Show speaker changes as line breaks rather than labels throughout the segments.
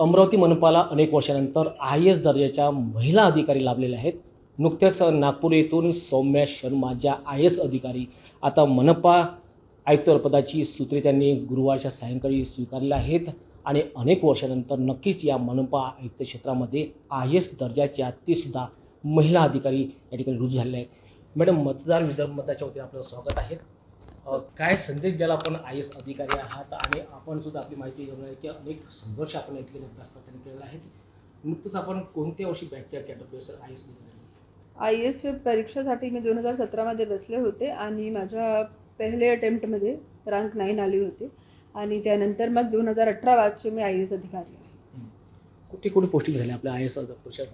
अमरावती मनपाला अनेक वर्षानंतर IAS दर्जाच्या महिला अधिकारी लाभलेल्या आहेत. नुकत्याच नागपूर येथून सौम्या शर्मा ज्या IAS अधिकारी आता मनपा आयुक्त पदाची सूत्रे त्यांनी गुरुवारच्या सायंकाळी स्वीकारली आहेत आणि अनेक वर्षानंतर नक्कीच या मनपा आयुक्त क्षेत्रामध्ये IAS दर्जाच्या ते सुद्धा महिला अधिकारी या ठिकाणी रुजू झालेले आहेत. मॅडम, मतदार विदर्भ मताच्या वतीने आपलं स्वागत आहे. काय संदेश द्याल आपण IAS अधिकारी आहात आणि आपण सुद्धा आपली माहिती घेऊन आहे की अनेक संघर्ष आपण या ठिकाणी अभ्यास करताना केलेला आहे. नुकतंच आपण कोणत्या वर्षी बॅचच्या कॅटेगरीसर IAS दिली?
IAS परीक्षेसाठी मी 2017मध्ये बसले होते आणि माझ्या पहिले अटेम्प्टमध्ये रँक 9 आली होती आणि त्यानंतर मग 2018 बॅचचे मी IAS अधिकारी आहे.
कुठे कुठे पोस्टिंग झाली आपल्या IAS परीक्षा?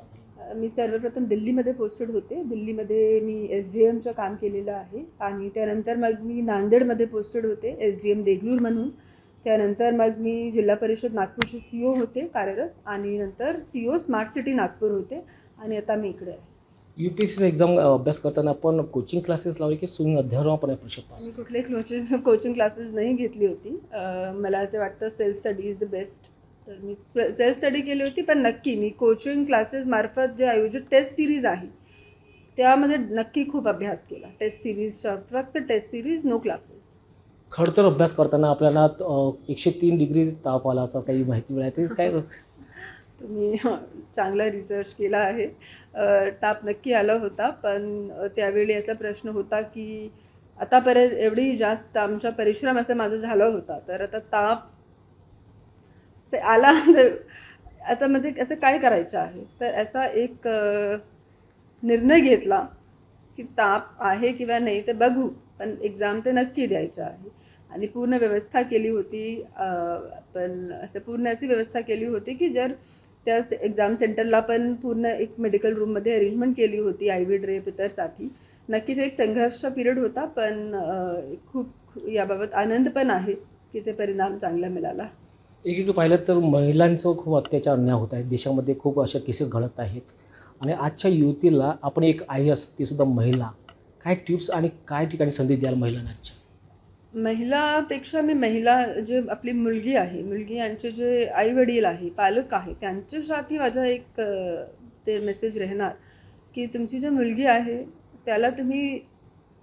मी सर्वप्रथम दिल्लीमध्ये पोस्टेड होते. दिल्लीमध्ये मी SDMचं काम केलेलं आहे आणि त्यानंतर मग मी नांदेडमध्ये पोस्टेड होते SDM देगलूर म्हणून. त्यानंतर मग मी जिल्हा परिषद नागपूरचे CO होते कार्यरत आणि नंतर CO स्मार्ट सिटी नागपूर होते आणि आता मी इकडे आहे.
UPSC एक्झाम अभ्यास करताना आपण कोचिंग क्लासेस लावले की स्वयं अध्यावनापणे परीक्षा पास?
मी कुठले कोचिंग क्लासेस नाही घेतली होती. मला असं वाटतं self study is the best. तर मी सेल्फ स्टडी केली होती, पण नक्की मी कोचिंग क्लासेस मार्फत जे आयोजित टेस्ट सिरीज आहे त्यामध्ये नक्की खूप अभ्यास केला. टेस्ट सिरीजच्या फक्त टेस्ट सिरीज, नो क्लासेस.
खरं तर अभ्यास करताना आपल्याला 103 डिग्री ताप आलाचा काही माहिती मिळाली काय?
तुम्ही चांगला रिसर्च केला आहे. ताप नक्की आला होता, पण त्यावेळी असा प्रश्न होता की आतापर्यंत एवढी जास्त आमचा परिश्रम असं माझा झाला होता, तर आता ताप ते आला तर आता म्हणजे असं काय करायचं आहे. तर असा एक निर्णय घेतला की ताप आहे किंवा नाही ते बघू, पण एक्झाम ते नक्की द्यायचं आहे. आणि पूर्ण व्यवस्था केली होती. पण असं पूर्ण अशी व्यवस्था केली होती की जर त्या एक्झाम सेंटरला पण पूर्ण एक मेडिकल रूममध्ये अरेंजमेंट केली होती IV ड्रेप इतरसाठी. नक्कीच एक संघर्ष पिरियड होता, पण खूप याबाबत आनंद पण आहे की ते परिणाम चांगला मिळाला.
एकीकडे पाहिलं तर महिलांचं खूप अत्याचार अन्याय होत आहे देशामध्ये. खूप अशा केसेस घडत आहेत आणि आजच्या युवतीला आपण एक IAS ती सुद्धा महिला, काय टिप्स आणि काय ठिकाणी संधी द्याल महिलांच्या?
महिलापेक्षा मी महिला जे आपली मुलगी आहे, मुलगी यांचे जे आईवडील आहे, पालक आहे, त्यांच्यासाठी माझा एक ते मेसेज राहणार की तुमची जी मुलगी आहे त्याला तुम्ही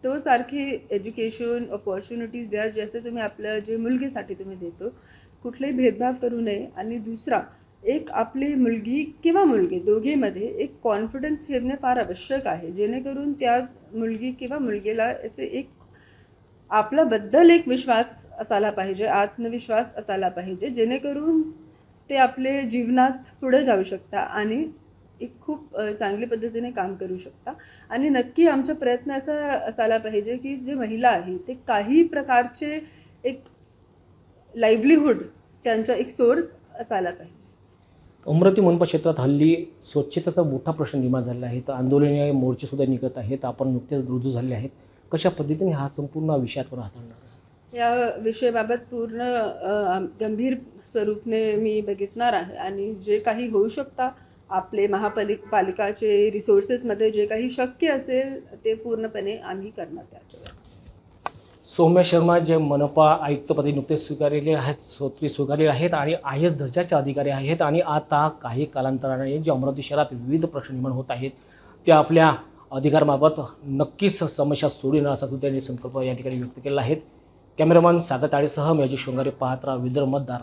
तो सारखी एज्युकेशन अपॉर्च्युनिटीज द्या जसे तुम्ही आपल्या जे मुलगीसाठी तुम्ही देतो. कुठलाही भेदभाव करू नये. आणि दुसरा, एक आपली मुलगी किंवा मुलगी दोघीमध्ये एक कॉन्फिडन्स ठेवणे फार आवश्यक आहे, जेणेकरून त्या मुलगी किंवा मुलगीला असे एक आपल्याबद्दल एक विश्वास असायला पाहिजे, आत्मविश्वास असायला पाहिजे, जेणेकरून ते आपले जीवनात पुढे जाऊ शकता आणि एक खूप चांगल्या पद्धतीने काम करू शकता. आणि नक्की आमचा प्रयत्न असा असायला पाहिजे की जे महिला आहे ते काही प्रकारचे एक लाईव्हलीहूड त्यांचा एक सोर्स असायला पाहिजे.
अमरावती मनपा क्षेत्रात हल्ली स्वच्छतेचा मोठा प्रश्न निर्माण झालेला आहे. तर आंदोलनीय मोर्चेसुद्धा निघत आहेत. आपण नुकतेच रुजू झाले आहेत. कशा पद्धतीने हा संपूर्ण विषय आपण हाताळणार?
या विषयाबाबत पूर्ण गंभीर स्वरूपाने मी बघितणार आहे आणि जे काही होऊ शकता आपले महापालिकाचे रिसोर्सेसमध्ये जे काही शक्य असेल ते पूर्णपणे आम्ही करणार. त्याच्यावर
सौम्या शर्मा जे मनपा आयुक्तपदी नुकतेच स्वीकारलेले आहेत, सूत्री स्वीकारलेले आहेत आणि IAS दर्जाचे अधिकारी आहेत आणि आता काही कालांतराने जे अमरावती शहरात विविध प्रश्न निर्माण होत आहेत ते आपल्या अधिकारामार्फत नक्कीच समस्या सोडविणार असा त्यांनी संकल्प या ठिकाणी व्यक्त केला आहे. कॅमेरामन सागर ताडेसह मॅजिक शृंगारे, पाहत राहा विदर्भ मतदार.